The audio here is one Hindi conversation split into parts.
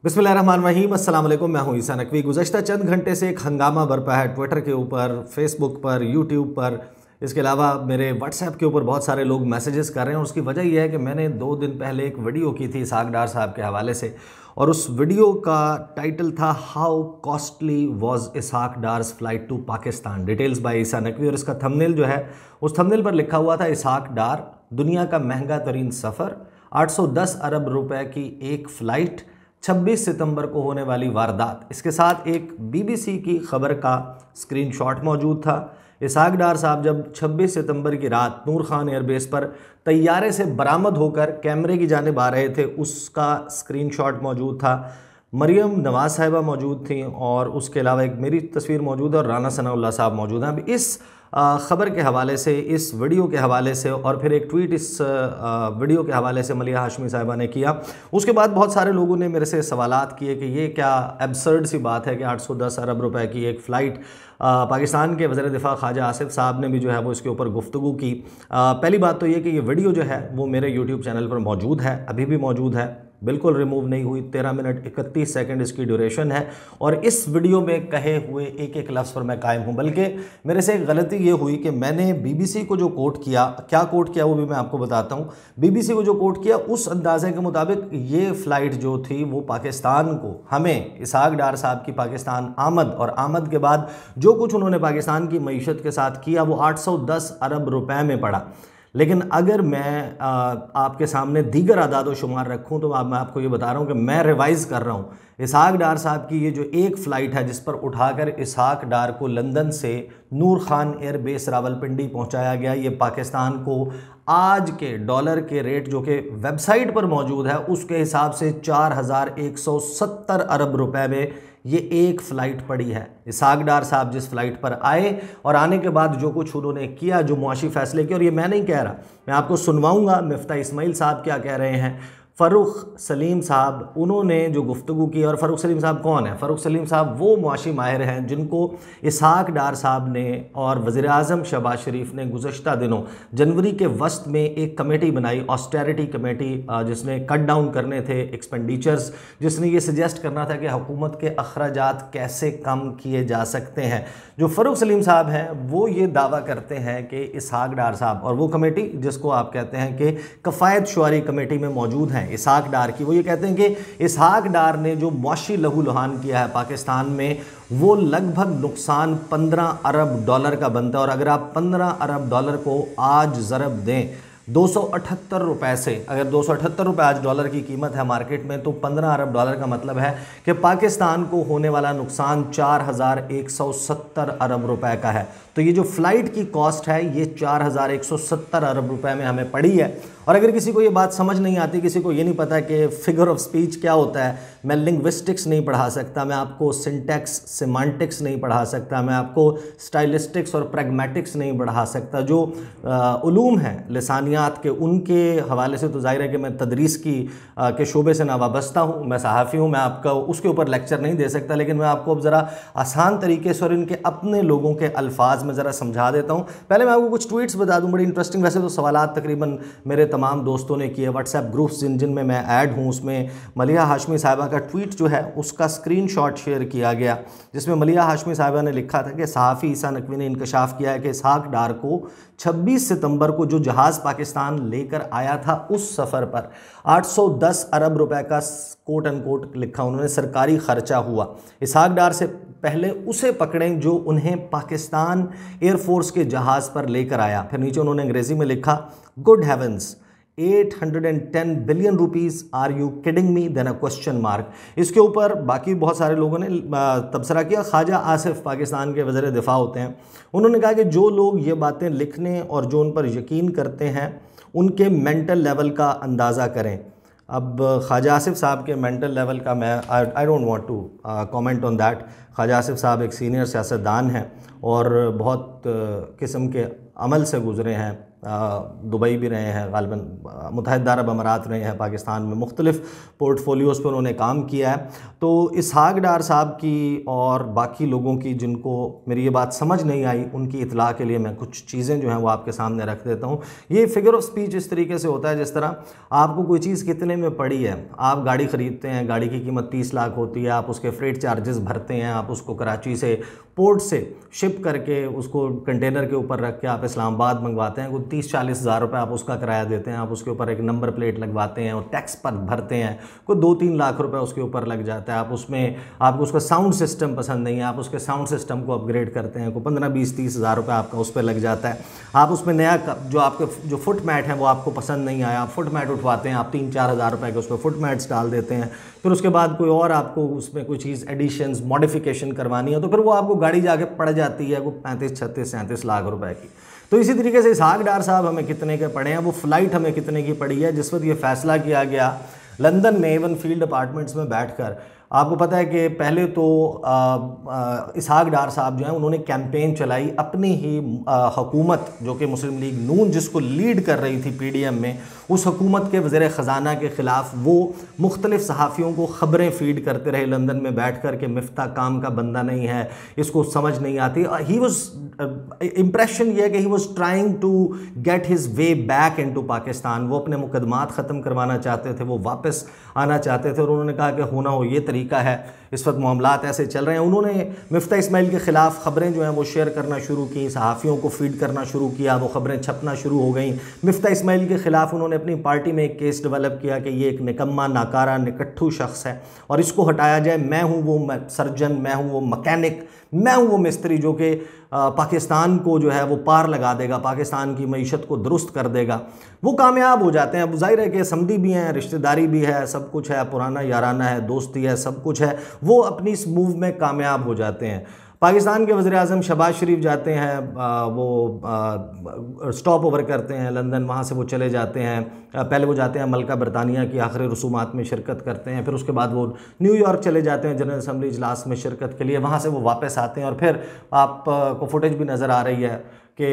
बिस्मिल्लाहिर्रहमानिर्रहीम, अस्सलाम वालेकुम। मैं हूं ईसा नकवी। गुज़श्ता चंद घंटे से एक हंगामा बरपा है ट्विटर के ऊपर, फेसबुक पर, यूट्यूब पर। इसके अलावा मेरे व्हाट्सएप के ऊपर बहुत सारे लोग मैसेजेस कर रहे हैं और उसकी वजह यह है कि मैंने 2 दिन पहले एक वीडियो की थी इसहाक डार साहब के हवाले से, और उस वीडियो का टाइटल था how costly was Ishaq Dar's flight to Pakistan, details by Isa Naqvi. और इसका थंबनेल जो है, उस थंबनेल पर लिखा हुआ था इसहाक डार दुनिया का महंगा तरीन सफ़र, 810 अरब रुपए की एक फ़्लाइट, 26 सितंबर को होने वाली वारदात। इसके साथ एक बीबीसी की खबर का स्क्रीनशॉट मौजूद था। इसहाक डार साहब जब 26 सितंबर की रात नूर खान एयरबेस पर तैयारे से बरामद होकर कैमरे की जानिब आ रहे थे, उसका स्क्रीनशॉट मौजूद था। मरियम नवाज साहिबा मौजूद थी और उसके अलावा एक मेरी तस्वीर मौजूद है और राना सनाउल्लाह साहब मौजूद हैं। अब इस ख़बर के हवाले से, इस वीडियो के हवाले से और फिर एक ट्वीट इस वीडियो के हवाले से मलिहा हाशमी साहिबा ने किया। उसके बाद बहुत सारे लोगों ने मेरे से सवालात किए कि ये क्या एब्सर्ड सी बात है कि 810 अरब रुपए की एक फ़्लाइट। पाकिस्तान के वज़ीर दिफ़ा ख्वाजा आसिफ साहब ने भी जो है वो इसके ऊपर गुफ्तगू की। पहली बात तो ये कि ये वीडियो जो है वो मेरे यूट्यूब चैनल पर मौजूद है, अभी भी मौजूद है, बिल्कुल रिमूव नहीं हुई। 13 मिनट 31 सेकंड इसकी ड्यूरेशन है और इस वीडियो में कहे हुए एक एक लफ्ज़ पर मैं कायम हूँ। बल्कि मेरे से एक गलती ये हुई कि मैंने बीबीसी को जो कोट किया, क्या कोट किया वो भी मैं आपको बताता हूँ। बीबीसी को जो कोट किया उस अंदाजे के मुताबिक ये फ़्लाइट जो थी वो पाकिस्तान को, हमें इसहाक डार साहब की पाकिस्तान आमद और आमद के बाद जो कुछ उन्होंने पाकिस्तान की मईशत के साथ किया वो 810 अरब रुपए में पड़ा। लेकिन अगर मैं आपके सामने दीगर आदाद व शुमार रखूं तो मैं आपको ये बता रहा हूं कि मैं रिवाइज़ कर रहा हूं। इसहाक डार साहब की ये जो एक फ़्लाइट है जिस पर उठाकर इसहाक डार को लंदन से नूर खान एयरबेस रावलपिंडी पहुंचाया गया, ये पाकिस्तान को आज के डॉलर के रेट जो कि वेबसाइट पर मौजूद है उसके हिसाब से 4170 अरब रुपए में ये एक फ़्लाइट पड़ी है। इसहाक डार साहब जिस फ़्लाइट पर आए और आने के बाद जो कुछ उन्होंने किया, जो मुआशी फ़ैसले किए, और ये मैं नहीं कह रहा, मैं आपको सुनवाऊंगा मिफ्ता इस्माइल साहब क्या कह रहे हैं। फ़ारूक सलीम साहब उन्होंने जो गुफ्तगू की, और फ़ारूक सलीम साहब कौन है? फ़ारूक सलीम साहब वो मुआशी माहिर हैं जिनको इसहाक डार साहब ने और वज़ीर-ए-आज़म शहबाज शरीफ ने गुज़श्ता दिनों जनवरी के वस्त में एक कमेटी बनाई, ऑस्टेरिटी कमेटी, जिसने कट डाउन करने थे एक्सपेंडिचर्स, जिसने ये सजेस्ट करना था कि हुकूमत के अखराजात कैसे कम किए जा सकते हैं। जो फ़ारूक सलीम साहब हैं वो ये दावा करते हैं कि इसहाक डार साहब और वो कमेटी जिसको आप कहते हैं कि कफ़ायत शुआरी कमेटी में मौजूद हैं इसहाक डार की, वो ये कहते हैं कि इसहाक डार ने जो मुआशी लहू लुहान किया है पाकिस्तान में वो लगभग नुकसान 15 अरब डॉलर का बनता है। और अगर आप 15 अरब डॉलर को आज ज़रब दें 278 रुपए से, अगर 278 रुपये आज डॉलर की कीमत है मार्केट में, तो 15 अरब डॉलर का मतलब है कि पाकिस्तान को होने वाला नुकसान 4170 अरब रुपए का है। तो ये जो फ़्लाइट की कॉस्ट है ये 4170 अरब रुपए में हमें पड़ी है। और अगर किसी को ये बात समझ नहीं आती, किसी को ये नहीं पता कि फिगर ऑफ स्पीच क्या होता है, मैं लिंग्विस्टिक्स नहीं पढ़ा सकता, मैं आपको सिंटैक्स सिमांटिक्स नहीं पढ़ा सकता, मैं आपको स्टाइलिस्टिक्स और प्रैग्मेटिक्स नहीं पढ़ा सकता, जो उलूम हैं लिसानियात के, उनके हवाले से तो जाहिर है कि मैं तदरीस के शोबे से ना वाबस्ता हूँ, मैं सहाफ़ी हूँ, मैं आपका उसके ऊपर लेक्चर नहीं दे सकता। लेकिन मैं आपको अब ज़रा आसान तरीके से और इनके अपने लोगों के अल्फाज में ज़रा समझा देता हूँ। पहले मैं आपको कुछ ट्वीट्स बता दूँ, बड़ी इंटरेस्टिंग। वैसे तो सवालात तकरीबन मेरे तमाम दोस्तों ने किए, व्हाट्सएप ग्रुप्स जिनमें मैं ऐड हूँ उसमें मलिहा हाशमी साहिबा का ट्वीट जो है उसका स्क्रीनशॉट शेयर किया गया, जिसमें मलिहा हाशमी साहिबा ने लिखा था कि सहाफ़ी ईसा नकवी ने इंकशाफ किया है कि इसहाक डार को 26 सितंबर को जो जहाज़ पाकिस्तान लेकर आया था उस सफ़र पर 810 अरब रुपए का कोट अनकोट लिखा उन्होंने सरकारी खर्चा हुआ। इसहाक डार से पहले उसे पकड़ें जो उन्हें पाकिस्तान एयरफोर्स के जहाज़ पर लेकर आया। फिर नीचे उन्होंने अंग्रेज़ी में लिखा, good heavens, 810 billion rupees, are you kidding me, then a question mark. इसके ऊपर बाकी बहुत सारे लोगों ने तबसरा किया। ख्वाजा आसिफ पाकिस्तान के वज़ीर दिफ़ा होते हैं, उन्होंने कहा कि जो लोग ये बातें लिखने और जो उन पर यकीन करते हैं उनके मेंटल लेवल का अंदाज़ा करें। अब ख्वाजा आसिफ साहब के मेंटल लेवल का मैं I don't want to comment on that. Khawaja Asif sahab एक सीनियर सियासतदान हैं और बहुत किस्म के अमल से गुज़रे हैं, दुबई भी रहे हैं, ग़ालिबन मुत्तहिदा अरब अमारात रहे हैं, पाकिस्तान में मुख्तलिफ़ पोर्टफोलियोज़ पर उन्होंने काम किया है। तो इसहाक डार साहब की और बाकी लोगों की जिनको मेरी ये बात समझ नहीं आई, उनकी इतला के लिए मैं कुछ चीज़ें जो हैं वो आपके सामने रख देता हूँ। ये फिगर ऑफ स्पीच इस तरीके से होता है जिस तरह आपको कोई चीज़ कितने में पड़ी है, आप गाड़ी ख़रीदते हैं, गाड़ी की कीमत 30 लाख होती है, आप उसके फ्रेट चार्जेस भरते हैं, आप उसको कराची से पोर्ट से शिप करके उसको कंटेनर के ऊपर रख के आप इस्लामाबाद मंगवाते हैं, कोई 30-40 हज़ार रुपये आप उसका किराया देते हैं, आप उसके ऊपर एक नंबर प्लेट लगवाते हैं और टैक्स पर भरते हैं, कोई 2-3 लाख रुपए उसके ऊपर लग जाता है। आप उसमें आपको उसका साउंड सिस्टम पसंद नहीं है, आप उसके साउंड सिस्टम को अपग्रेड करते हैं, कोई 15-20-30 हज़ार रुपये आपका उस पर लग जाता है। आप उसमें नया जो आपके जो फुट मैट है वो आपको पसंद नहीं आया, आप फुट मैट उठवाते हैं, आप 3-4 हज़ार रुपये के उस पर फुट मैट्स डाल देते हैं, फिर उसके बाद कोई और आपको उसमें कोई चीज़ एडिशंस मॉडिफिकेशन करवानी है तो फिर वो आपको गाड़ी जाके पड़ जाती है वो 35-36-37 लाख रुपए की। तो इसी तरीके से इसहाक डार साहब हमें कितने के पड़े हैं, वो फ़्लाइट हमें कितने की पड़ी है। जिस वक्त ये फ़ैसला किया गया लंदन में एवन फील्ड अपार्टमेंट्स में बैठकर, आपको पता है कि पहले तो इसहाक डार साहब जो हैं उन्होंने कैंपेन चलाई अपनी ही हुकूमत जो कि मुस्लिम लीग नून जिसको लीड कर रही थी पीडीएम में, उस हुकूमत के वज़ीर ख़जाना के ख़िलाफ़ वो मुख्तलिफ़ सहाफ़ियों को ख़बरें फ़ीड करते रहे लंदन में बैठ कर के मिफ्ता काम का बंदा नहीं है, इसको समझ नहीं आती। ही वॉज इम्प्रेशन ये है कि he was trying to get his way back into Pakistan. वो अपने मुकदमात ख़त्म करवाना चाहते थे, वो वापस आना चाहते थे और उन्होंने कहा कि होना हो ये तरीका है, इस वक्त मामलात ऐसे चल रहे हैं। उन्होंने मिफ्ता इस्माइल के ख़िलाफ़ ख़बरें जो हैं वो शेयर करना शुरू की, सहाफ़ियों को फ़ीड करना शुरू किया, वो ख़बरें छपना शुरू हो गई। मिफ्ता इस्माइल के ख़िलाफ़ उन्होंने अपनी पार्टी में एक केस डेवलप किया कि ये एक निकम्मा, नाकारा, निकट्ठू शख्स है और इसको हटाया जाए। मैं हूँ वो सर्जन, मैं हूँ वो मकैनिक, मैं हूँ वो मिस्त्री जो कि पाकिस्तान को जो है वो पार लगा देगा, पाकिस्तान की मईशत को दुरुस्त कर देगा। वो कामयाब हो जाते हैं। अब ज़ाहिर है कि समधी भी हैं, रिश्तेदारी भी है, सब कुछ है, पुराना याराना है, दोस्ती है, सब कुछ है। वो अपनी इस मूव में कामयाब हो जाते हैं। पाकिस्तान के वज़ीर-ए-आज़म शहबाज शरीफ जाते हैं, वो स्टॉप ओवर करते हैं लंदन, वहाँ से वो चले जाते हैं। पहले वो जाते हैं मलका बरतानिया की आखिरी रसूमात में शिरकत करते हैं, फिर उसके बाद वो न्यूयॉर्क चले जाते हैं जनरल असम्बली इजलास में शिरकत के लिए। वहाँ से वो वापस आते हैं और फिर आपको फुटेज भी नज़र आ रही है कि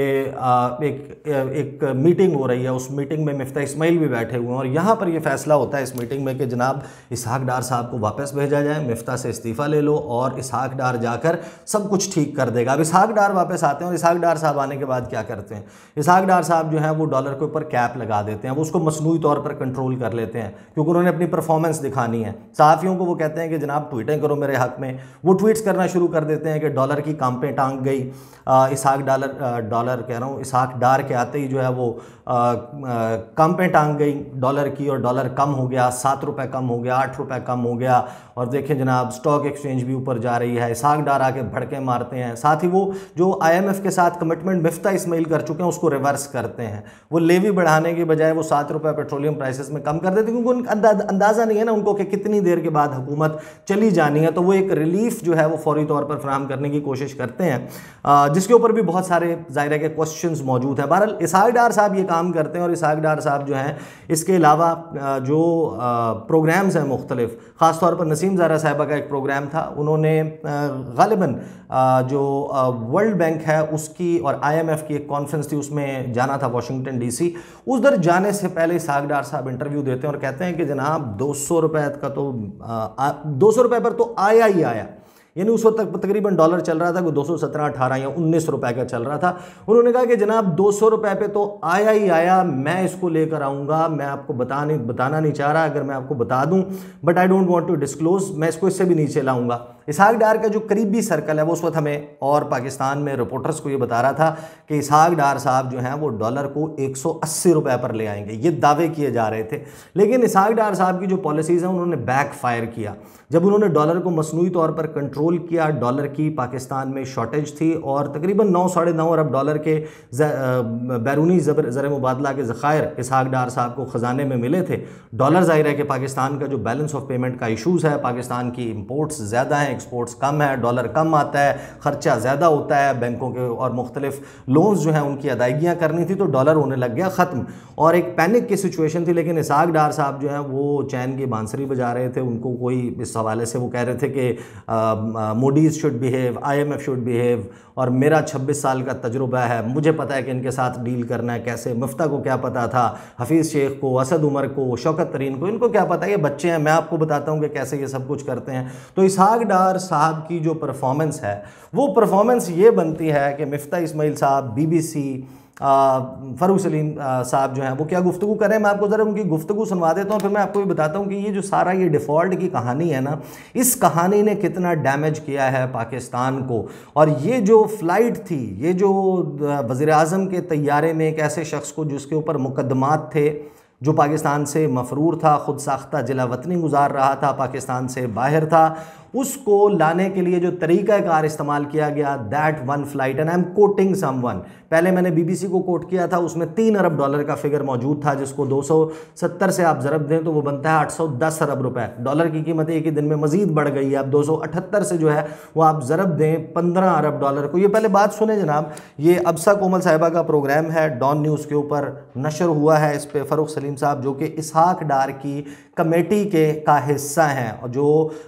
एक मीटिंग हो रही है, उस मीटिंग में मिफ्ता इस्माइल भी बैठे हुए हैं और यहाँ पर ये फ़ैसला होता है इस मीटिंग में कि जनाब इसहाक डार साहब को वापस भेजा जाए, मिफ्ता से इस्तीफ़ा ले लो और इसहाक डार जाकर सब कुछ ठीक कर देगा। अब इसहाक डार वापस आते हैं और इसहाक डार साहब आने के बाद क्या करते हैं, इसहाक डार साहब जो हैं वो डॉलर के ऊपर कैप लगा देते हैं, वो उसको मसनूई तौर पर कंट्रोल कर लेते हैं क्योंकि उन्होंने अपनी परफॉर्मेंस दिखानी है। सहाफ़ियों को वो कहते हैं कि जनाब ट्वीटें करो मेरे हक़ में, वो ट्वीट्स करना शुरू कर देते हैं कि डॉलर की कांपें टांग गई, इसहाक डॉलर कह रहा हूँ इसहाक डार के आते ही जो है वो कांपें टांग गई डॉलर की और डॉलर कम हो गया, 7 रुपये कम हो गया, 8 रुपये कम हो गया और देखें जनाब स्टॉक एक्सचेंज भी ऊपर जा रही है। इसहाक डार आके भड़के मारते हैं। साथ ही वो जो IMF के साथ कमिटमेंट मिफ्ता इस्माइल कर चुके हैं उसको रिवर्स करते हैं। वो लेवी बढ़ाने के बजाय वो 7 रुपये पेट्रोलियम प्राइसेस में कम कर देते हैं क्योंकि उनका अंदाज़ा नहीं है ना उनको कि कितनी देर के बाद हुकूमत चली जानी है, तो वो एक रिलीफ जो है वो फौरी तौर पर फराहम करने की कोशिश करते हैं, जिसके ऊपर भी बहुत सारे ज़ाहिर है कि क्वेश्चंस मौजूद हैं। बहरहाल इसहाक डार साहब ये काम करते हैं और इसहाक डार साहब जो हैं इसके अलावा जो प्रोग्राम्स हैं मुख्तलिफ, ख़ास तौर पर नसीम ज़ारा साहिबा का एक प्रोग्राम था, उन्होंने ग़ालिबन जो वर्ल्ड बैंक है उसकी और IMF की एक कॉन्फ्रेंस थी उसमें जाना था वाशिंगटन DC। उधर जाने से पहले इसहाक डार साहब इंटरव्यू देते हैं और कहते हैं कि जनाब 200 रुपये का तो 200 रुपये पर तो आया ही आया, यानी उस वक्त तक तकरीबन डॉलर चल रहा था कोई 217, 18 या 19 रुपए का चल रहा था। उन्होंने कहा कि जनाब 200 रुपए पे तो आया ही आया, मैं इसको लेकर आऊँगा, मैं आपको बताना नहीं चाह रहा, अगर मैं आपको बता दूं but I don't want to disclose, मैं इसको इससे भी नीचे लाऊंगा। इसहाक डार का जो करीबी सर्कल है वो उस वक्त हमें और पाकिस्तान में रिपोर्टर्स को ये बता रहा था कि इसहाक डार साहब जो हैं वो डॉलर को 180 रुपये पर ले आएंगे, ये दावे किए जा रहे थे। लेकिन इसहाक डार साहब की जो पॉलिसीज़ हैं उन्होंने बैक फायर किया। जब उन्होंने डॉलर को मसनूई तौर पर कंट्रोल किया, डॉलर की पाकिस्तान में शॉर्टेज थी और तकरीबन 9-9.5 अरब डॉलर के बैरूनी ज़र मुबादला के ज़खायर इसहाक डार साहब को ख़जाने में मिले थे। डॉलर ज़ाहिर है कि पाकिस्तान का जो बैलेंस ऑफ पेमेंट का इशूज़ है, पाकिस्तान की इंपोर्ट्स ज़्यादा हैं, एक्सपोर्ट्स कम है, डॉलर कम आता है, ख़र्चा ज़्यादा होता है बैंकों के और मुख्तलिफ लोन्स जो हैं उनकी अदायगियाँ करनी थी, तो डॉलर होने लग गया ख़त्म और एक पैनिक की सिचुएशन थी। लेकिन इसहाक डार साहब जो हैं वो चैन की बांसुरी बजा रहे थे। उनको कोई इस हवाले से वो कह रहे थे कि Moody's should behave, IMF should behave, और मेरा 26 साल का तजुर्बा है, मुझे पता है कि इनके साथ डील करना है कैसे। मुफ्ता को क्या पता था, हफीज़ शेख को, असद उमर को, शौकत तरीन को, इनको क्या पता है, ये बच्चे हैं, मैं आपको बताता हूँ कि कैसे ये सब कुछ करते हैं। तो इसहाक डार साहब की जो परफॉर्मेंस है वो परफॉर्मेंस ये बनती है कि मिफ्ता इस्माइल साहब, BBC, फ़ारूक सलीम साहब जो हैं वो क्या गुफ्तगू करें। मैं आपको ज़रा उनकी गुफ्तगू सुनवा देता हूँ, फिर मैं आपको ये बताता हूँ कि ये जो सारा ये डिफ़ॉल्ट की कहानी है ना, इस कहानी ने कितना डैमेज किया है पाकिस्तान को। और ये जो फ़्लाइट थी, ये जो वज़ीर-ए-आज़म के तैयारे में एक ऐसे शख्स को जिसके ऊपर मुकदमात थे, जो पाकिस्तान से मफरूर था, ख़ुद साख्ता जिला वतनी गुजार रहा था, पाकिस्तान से बाहर था, उसको लाने के लिए जो तरीक़ाकार इस्तेमाल किया गया, that one flight, and I am quoting someone, पहले मैंने BBC को कोट किया था, उसमें $3 अरब का फिगर मौजूद था, जिसको 270 से आप ज़रब दें तो वो बनता है 810 अरब रुपए। डॉलर की कीमत एक ही दिन में मज़ीद बढ़ गई है, अब 278 से जो है वो आप ज़रब दें $15 अरब को। ये पहले बात सुने जनाब, ये अब्सा कोमल साहिबा का प्रोग्राम है, डॉन न्यूज़ के ऊपर नशर हुआ है, इस पर फ़ारूक सलीम साहब जो कि इसहाक डार की कमेटी के का हिस्सा हैं, और जो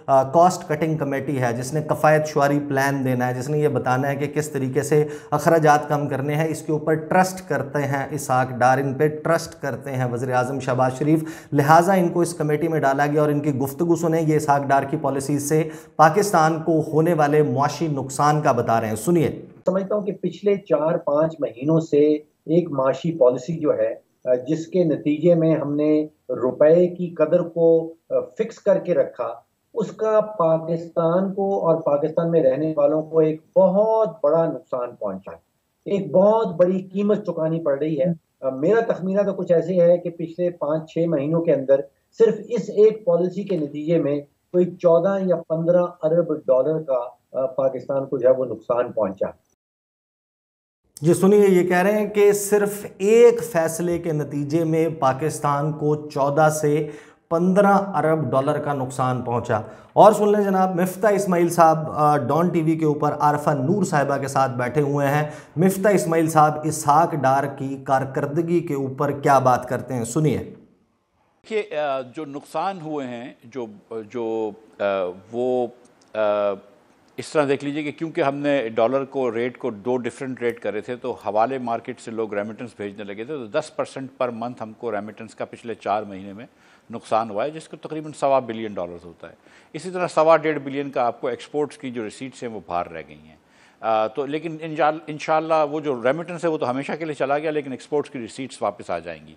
कॉस्ट कटिंग कमेटी है, जिसने कफ़ायत शुआरी प्लान देना है, जिसने ये बताना है कि किस तरीके से अखराजात कम करने हैं, इसके ऊपर ट्रस्ट करते हैं इसहाक डार, इन पे ट्रस्ट करते हैं वज़ीर-ए-आज़म शहबाज शरीफ, लिहाजा इनको इस कमेटी में डाला गया। और इनकी गुफ्तगू सुने, ये इसहाक डार की पॉलिसीज से पाकिस्तान को होने वाले मुआशी नुकसान का बता रहे हैं, सुनिए। समझता हूँ कि पिछले 4-5 महीनों से एक माशी पॉलिसी जो है, जिसके नतीजे में हमने रुपए की कदर को फिक्स करके रखा, उसका पाकिस्तान को और पाकिस्तान में रहने वालों को एक बहुत बड़ा नुकसान पहुंचा है, एक बहुत बड़ी कीमत चुकानी पड़ रही है। मेरा तखमीना तो कुछ ऐसे है कि पिछले 5-6 महीनों के अंदर सिर्फ इस एक पॉलिसी के नतीजे में कोई 14 या 15 अरब डॉलर का पाकिस्तान को जो है वो नुकसान पहुंचा। जी सुनिए, ये कह रहे हैं कि सिर्फ एक फैसले के नतीजे में पाकिस्तान को 14 से 15 अरब डॉलर का नुकसान पहुंचा। और सुन लें जनाब, मिफ्ता इस्माइल साहब डॉन TV के ऊपर आरफा नूर साहिबा के साथ बैठे हुए हैं। मिफ्ता इस्माइल साहब इसहाक डार की कारकर्दगी के ऊपर क्या बात करते हैं, सुनिए। कि जो नुकसान हुए हैं, वो इस तरह देख लीजिए कि क्योंकि हमने डॉलर को रेट को 2 डिफरेंट रेट करे थे, तो हवाले मार्केट से लोग रेमिटेंस भेजने लगे थे, तो 10% पर मंथ हमको रेमिटेंस का पिछले 4 महीने में नुकसान हुआ है, जिसको तकरीबन $1.25 बिलियन होता है। इसी तरह $1.25 बिलियन का आपको एक्सपोर्ट्स की जो रिसीट्स हैं वो बाहर रह गई हैं। तो लेकिन इंशाल्लाह वो जो रेमिटेंस है वो तो हमेशा के लिए चला गया, लेकिन एक्सपोर्ट्स की रिसीट्स वापस आ जाएंगी।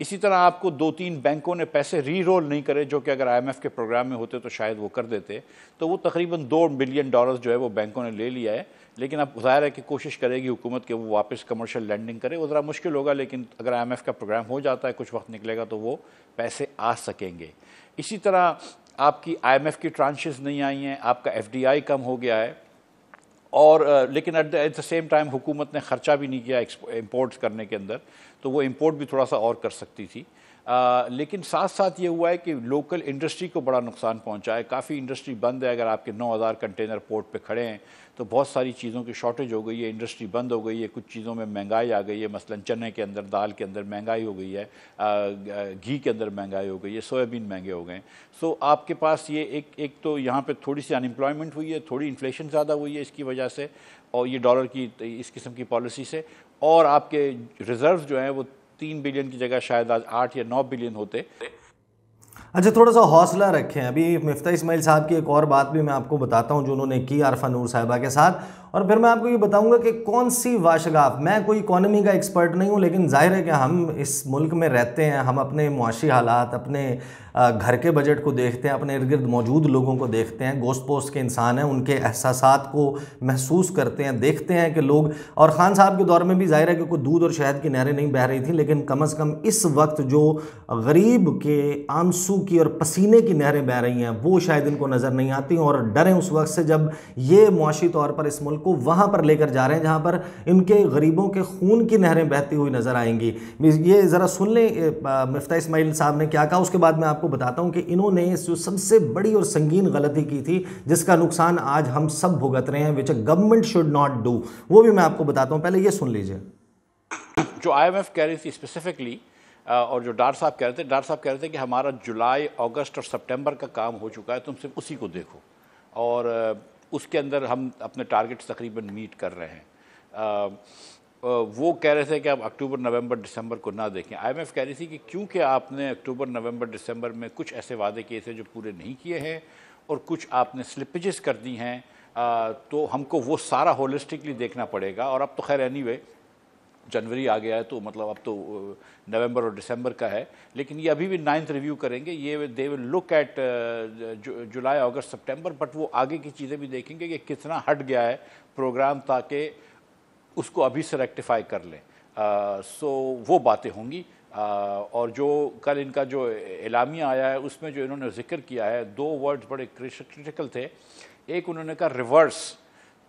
इसी तरह आपको 2-3 बैंकों ने पैसे री रोल नहीं करे, जो कि अगर IMF के प्रोग्राम में होते तो शायद वो कर देते, तो वो तकरीबन $2 बिलियन जो है वो बैंकों ने ले लिया है। लेकिन अब ज़ाहिर है कि कोशिश करेगी हुकूमत कि वो वापस कमर्शियल लैंडिंग करे, वो ज़रा मुश्किल होगा, लेकिन अगर IMF का प्रोग्राम हो जाता है, कुछ वक्त निकलेगा, तो वो पैसे आ सकेंगे। इसी तरह आपकी IMF की ट्रांशेस नहीं आई हैं, आपका FDI कम हो गया है, और लेकिन एट द सेम टाइम हुकूमत ने ख़र्चा भी नहीं किया इंपोर्ट्स करने के अंदर, तो वो इंपोर्ट भी थोड़ा सा और कर सकती थी। लेकिन साथ साथ ये हुआ है कि लोकल इंडस्ट्री को बड़ा नुकसान पहुंचा है। काफ़ी इंडस्ट्री बंद है। अगर आपके 9000 कंटेनर पोर्ट पे खड़े हैं तो बहुत सारी चीज़ों की शॉर्टेज हो गई है, इंडस्ट्री बंद हो गई है, कुछ चीज़ों में महंगाई आ गई है, मसलन चने के अंदर, दाल के अंदर महंगाई हो गई है, घी के अंदर महंगाई हो गई है, सोयाबीन महंगे हो गए। सो आपके पास ये एक तो यहाँ पे थोड़ी सी अनएम्प्लॉयमेंट हुई है, थोड़ी इन्फ्लेशन ज़्यादा हुई है इसकी वजह से, और ये डॉलर की इस किस्म की पॉलिसी से, और आपके रिज़र्व जो हैं वो 3 बिलियन की जगह शायद आज 8 या 9 बिलियन होते। अच्छा, थोड़ा सा हौसला रखें। अभी मिफ्ता इस्माइल साहब की एक और बात भी मैं आपको बताता हूं जो उन्होंने की आरफा नूर साहिबा के साथ, और फिर मैं आपको ये बताऊंगा कि कौन सी वाशगाफ। मैं कोई इकॉनमी का एक्सपर्ट नहीं हूं, लेकिन जाहिर है कि हम इस मुल्क में रहते हैं, हम अपने मुआशी हालात, अपने घर के बजट को देखते हैं, अपने इर्द गिर्द मौजूद लोगों को देखते हैं, गोश्त पोस्ट के इंसान हैं, उनके एहसासात को महसूस करते हैं, देखते हैं कि लोग, और ख़ान साहब के दौर में भी जाहिर है कि कोई दूध और शहद की नहरें नहीं बह रही थी, लेकिन कम अज़ कम इस वक्त जो गरीब के आंसू की और पसीने की नहरें बह रही हैं वो शायद इनको नज़र नहीं आती, और डरें उस वक्त से जब ये मुआशी तौर पर इस मुल्क को वहाँ पर लेकर जा रहे हैं जहाँ पर इनके गरीबों के खून की नहरें बहती हुई नज़र आएंगी। ये ज़रा सुन लें मिफ्ता इस्माइल साहब ने क्या कहा, उसके बाद मैं आपको बताता हूँ कि इन्होंने जो सबसे बड़ी और संगीन गलती की थी जिसका नुकसान आज हम सब भुगत रहे हैं, which government should not do, वो भी मैं आपको बताता हूँ। पहले ये सुन लीजिए। जो IMF कह रही थी स्पेसिफिकली, और जो डार साहब कह रहे थे कि हमारा जुलाई, अगस्त और सितंबर का काम हो चुका है, तुम सिर्फ उसी को देखो, और उसके अंदर हम अपने टारगेट्स तकरीबन मीट कर रहे हैं। वो कह रहे थे कि आप अक्टूबर, नवंबर, दिसंबर को ना देखें। IMF कह रही थी कि क्योंकि आपने अक्टूबर, नवंबर, दिसंबर में कुछ ऐसे वादे किए थे जो पूरे नहीं किए हैं और कुछ आपने स्लिपेजेस कर दी हैं, तो हमको वो सारा होलिस्टिकली देखना पड़ेगा। और अब तो खैर एनीवे जनवरी आ गया है, तो मतलब अब तो नवंबर और दिसंबर का है, लेकिन ये अभी भी 9th रिव्यू करेंगे। ये they will look at July, August, September, but वो आगे की चीज़ें भी देखेंगे कि कितना हट गया है प्रोग्राम, ताकि उसको अभी से रेक्टिफाई कर लें। सो वो बातें होंगी। और जो कल इनका जो एलामिया आया है उसमें जो इन्होंने जिक्र किया है, 2 वर्ड्स बड़े क्रिटिकल थे। एक उन्होंने कहा रिवर्स,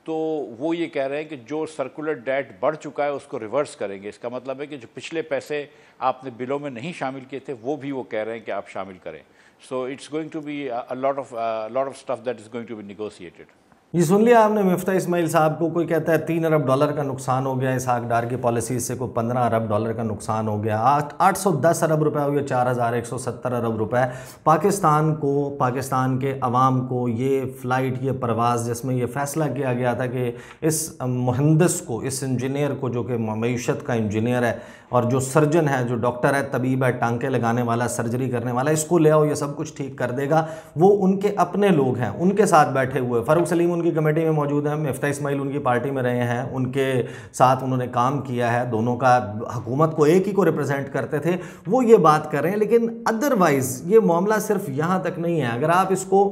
तो वो ये कह रहे हैं कि जो सर्कुलर डेट बढ़ चुका है उसको रिवर्स करेंगे। इसका मतलब है कि जो पिछले पैसे आपने बिलों में नहीं शामिल किए थे वो भी वो कह रहे हैं कि आप शामिल करें। So it's going to be a lot of stuff that is going to be negotiated. ये सुन लिया आपने मिफ्ता इस्माइल साहब को। कोई कहता है $3 अरब का नुकसान हो गया इसहाक डार की पॉलिसी से, कोई $15 अरब का नुकसान हो गया, 810 अरब रुपए हो गया, 4170 अरब रुपए पाकिस्तान को, पाकिस्तान के अवाम को ये फ़्लाइट, ये परवाज़ जिसमें ये फ़ैसला किया गया था कि इस मुहंदिस को, इस इंजीनियर को जो कि मईशत का इंजीनियर है और जो सर्जन है, जो डॉक्टर है, तबीब है, टांके लगाने वाला, सर्जरी करने वाला, इसको ले आओ, ये सब कुछ ठीक कर देगा। वो उनके अपने लोग हैं, उनके साथ बैठे हुए। फ़ारूक सलीम उनकी कमेटी में मौजूद हैं, मिफ्ता इस्माइल उनकी पार्टी में रहे हैं, उनके साथ उन्होंने काम किया है, दोनों का हुकूमत को एक ही को रिप्रेजेंट करते थे, वो ये बात कर रहे हैं। लेकिन अदरवाइज़ ये मामला सिर्फ यहाँ तक नहीं है। अगर आप इसको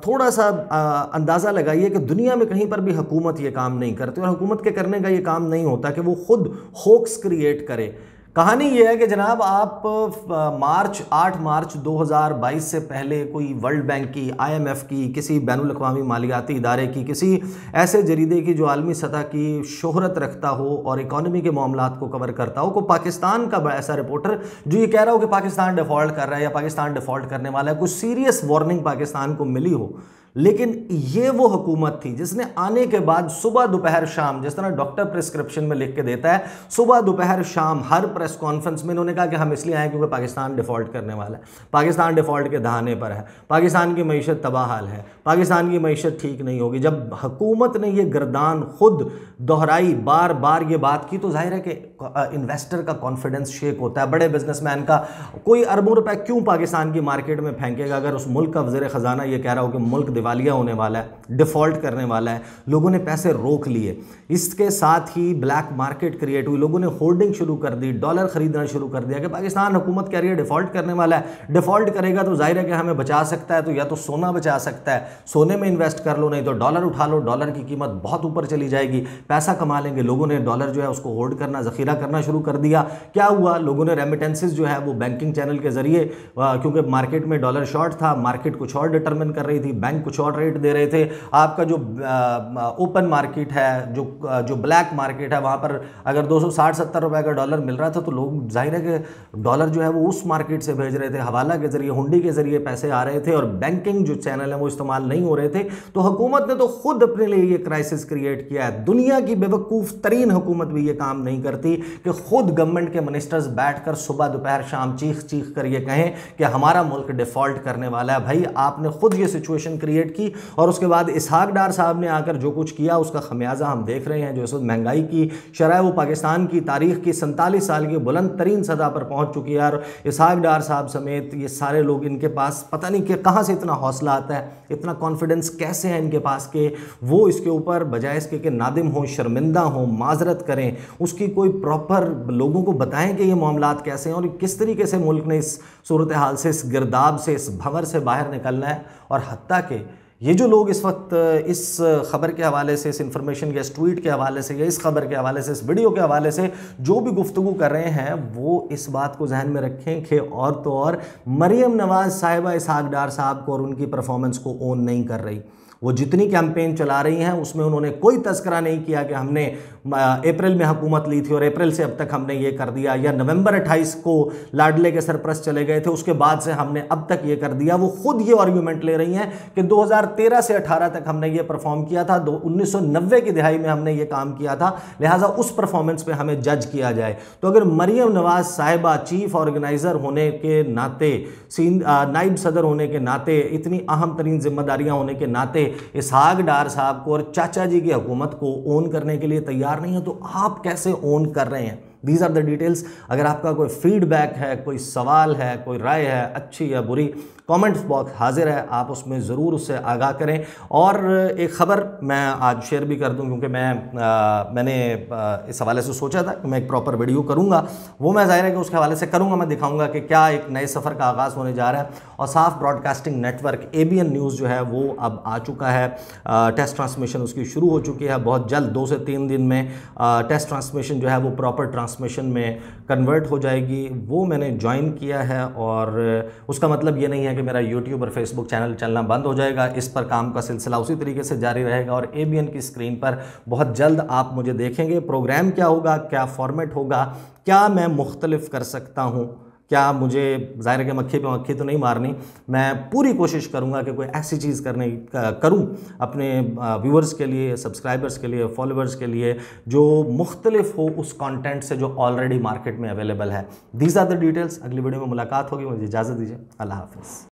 थोड़ा सा अंदाज़ा लगाइए कि दुनिया में कहीं पर भी हुकूमत ये काम नहीं करती, और हुकूमत के करने का ये काम नहीं होता कि वो खुद होक्स क्रिएट करे। कहानी ये है कि जनाब, आप 8 मार्च 2022 से पहले कोई वर्ल्ड बैंक की, IMF की, किसी बैनुल अक़वामी मालियाती इदारे की, किसी ऐसे जरीदे की जो आलमी सतह की शोहरत रखता हो और इकॉनमी के मामलात को कवर करता हो, को पाकिस्तान का ऐसा रिपोर्टर जो ये कह रहा हो कि पाकिस्तान डिफ़ॉल्ट कर रहा है या पाकिस्तान डिफ़ॉल्ट करने वाला है, कुछ सीरियस वार्निंग पाकिस्तान को मिली हो। लेकिन ये वो हुकूमत थी जिसने आने के बाद सुबह दोपहर शाम, जिस तरह डॉक्टर प्रिस्क्रिप्शन में लिख के देता है, सुबह दोपहर शाम हर प्रेस कॉन्फ्रेंस में इन्होंने कहा कि हम इसलिए आए क्योंकि पाकिस्तान डिफ़ॉल्ट करने वाला है, पाकिस्तान डिफ़ॉल्ट के दहाने पर है, पाकिस्तान की मईशत तबाह हाल है, पाकिस्तान की मईशत ठीक नहीं होगी। जब हुकूमत ने ये गर्दान खुद दोहराई, बार बार ये बात की, तो जाहिर है कि इन्वेस्टर का कॉन्फिडेंस शेक होता है। बड़े बिजनेसमैन का कोई अरबों रुपए क्यों पाकिस्तान की मार्केट में फेंकेगा अगर उस मुल्क का वज़ीर ख़जाना ये कह रहा हो कि मुल्क दिवालिया होने वाला है, डिफ़ॉल्ट करने वाला है। लोगों ने पैसे रोक लिए, इसके साथ ही ब्लैक मार्केट क्रिएट हुई, लोगों ने होर्डिंग शुरू कर दी, डॉलर खरीदना शुरू कर दिया कि पाकिस्तान हुकूमत कह रही है डिफ़ॉल्ट करने वाला है, डिफ़ॉल्ट करेगा तो जाहिर है कि हमें बचा सकता है, तो या तो सोना बचा सकता है, सोने में इन्वेस्ट कर लो, नहीं तो डॉलर उठा लो, डॉलर की कीमत बहुत ऊपर चली जाएगी, पैसा कमा लेंगे। लोगों ने डॉलर जो है उसको होल्ड करना, ज़ख़ीरा करना शुरू कर दिया। क्या हुआ, लोगों ने रेमिटेंसेस जो है वो बैंकिंग चैनल के ज़रिए, क्योंकि मार्केट में डॉलर शॉर्ट था, मार्केट कुछ और डिटरमिन कर रही थी, बैंक कुछ और रेट दे रहे थे। आपका जो ओपन मार्केट है, जो ब्लैक मार्केट है, वहाँ पर अगर 260-70 रुपए का डॉलर मिल रहा था तो लोग जाहिर है कि डॉलर जो है वो उस मार्केट से भेज रहे थे, हवाला के ज़रिए, हुंडी के ज़रिए पैसे आ रहे थे और बैंकिंग जो चैनल है वो इस्तेमाल नहीं हो रहे थे। तो हुकूमत ने तो खुद अपने लिए ये क्राइसिस क्रिएट किया है। दुनिया की बेवकूफ़ तरीन हुकूमत भी ये काम नहीं करती कि खुद गवर्नमेंट के मिनिस्टर्स बैठकर सुबह दोपहर शाम चीख चीख कर ये कहें कि हमारा मुल्क डिफ़ॉल्ट करने वाला है। भाई आपने खुद ये सिचुएशन क्रिएट की और उसके बाद इसहाक डार साहब ने आकर जो कुछ किया उसका खमियाजा हम देख रहे हैं। जो इस वक्त महंगाई की शरह वो पाकिस्तान की तारीख की 47 साल की बुलंद तरीन सतह पर पहुंच चुकी है। और इसहाक डार साहब समेत ये सारे लोग, इनके पास पता नहीं कि कहाँ से इतना हौसला आता है, इतना कॉन्फिडेंस कैसे है इनके पास कि वो इसके ऊपर बजाय इसके कि नादिम हो, शर्मिंदा हो, माजरत करें, उसकी कोई प्रॉपर लोगों को बताएं कि ये मामलात कैसे हैं और किस तरीके से मुल्क ने इस सूरत हाल से, इस गिरदाब से, इस भंवर से बाहर निकलना है। और हत्ता कि ये जो लोग इस वक्त इस खबर के हवाले से, इस इंफॉर्मेशन के, इस ट्वीट के हवाले से या इस खबर के हवाले से, इस वीडियो के हवाले से जो भी गुफ्तगू कर रहे हैं, वो इस बात को जहन में रखें कि और तो और मरीम नवाज़ साहिबा इसहाक डार साहब को और उनकी परफॉर्मेंस को ओन नहीं कर रही। वो जितनी कैंपेन चला रही हैं उसमें उन्होंने कोई तस्करा नहीं किया कि हमने अप्रैल में हुकूमत ली थी और अप्रैल से अब तक हमने ये कर दिया, या नवंबर 28 को लाडले के सरपरस्त चले गए थे उसके बाद से हमने अब तक ये कर दिया। वो खुद ये आर्ग्यूमेंट ले रही हैं कि 2013 से 18 तक हमने ये परफॉर्म किया था, 1990 की दिहाई में हमने ये काम किया था, लिहाजा उस परफॉर्मेंस पे हमें जज किया जाए। तो अगर मरियम नवाज साहिबा चीफ ऑर्गेनाइजर होने के नाते, नाइब सदर होने के नाते, इतनी अहम तरीन जिम्मेदारियां होने के नाते इसहाक डार साहब को और चाचा जी की हुकूमत को ओन करने के लिए तैयार नहीं है, तो आप कैसे ओन कर रहे हैं? These are the details. अगर आपका कोई फीडबैक है, कोई सवाल है, कोई राय है, अच्छी या बुरी, कमेंट्स बॉक्स हाजिर है, आप उसमें ज़रूर उससे आगाह करें। और एक ख़बर मैं आज शेयर भी कर दूं, क्योंकि मैंने इस हवाले से सोचा था कि मैं एक प्रॉपर वीडियो करूंगा, वो मैं ज़ाहिर है कि उसके हवाले से करूंगा। मैं दिखाऊंगा कि क्या एक नए सफ़र का आगाज़ होने जा रहा है। और साफ ब्रॉडकास्टिंग नेटवर्क ABN न्यूज़ जो है वो अब आ चुका है, टेस्ट ट्रांसमिशन उसकी शुरू हो चुकी है। बहुत जल्द 2 से 3 दिन में टेस्ट ट्रांसमिशन जो है वो प्रॉपर ट्रांसमिशन में कन्वर्ट हो जाएगी। वो मैंने ज्वाइन किया है, और उसका मतलब ये नहीं है कि मेरा YouTube और Facebook चैनल चलना बंद हो जाएगा। इस पर काम का सिलसिला उसी तरीके से जारी रहेगा, और ABN की स्क्रीन पर बहुत जल्द आप मुझे देखेंगे। प्रोग्राम क्या होगा, क्या फॉर्मेट होगा, क्या मैं मुख्तलिफ कर सकता हूँ, क्या मुझे ज़ाहिर है कि मक्खी पे मक्खी तो नहीं मारनी, मैं पूरी कोशिश करूँगा कि कोई ऐसी चीज़ करूँ अपने व्यूअर्स के लिए, सब्सक्राइबर्स के लिए, फॉलोअर्स के लिए, जो मुख्तलिफ हो उस कंटेंट से जो ऑलरेडी मार्केट में अवेलेबल है। These are the details. अगली वीडियो में मुलाकात होगी, मुझे इजाज़त दीजिए। अल्लाह हाफ़िज़।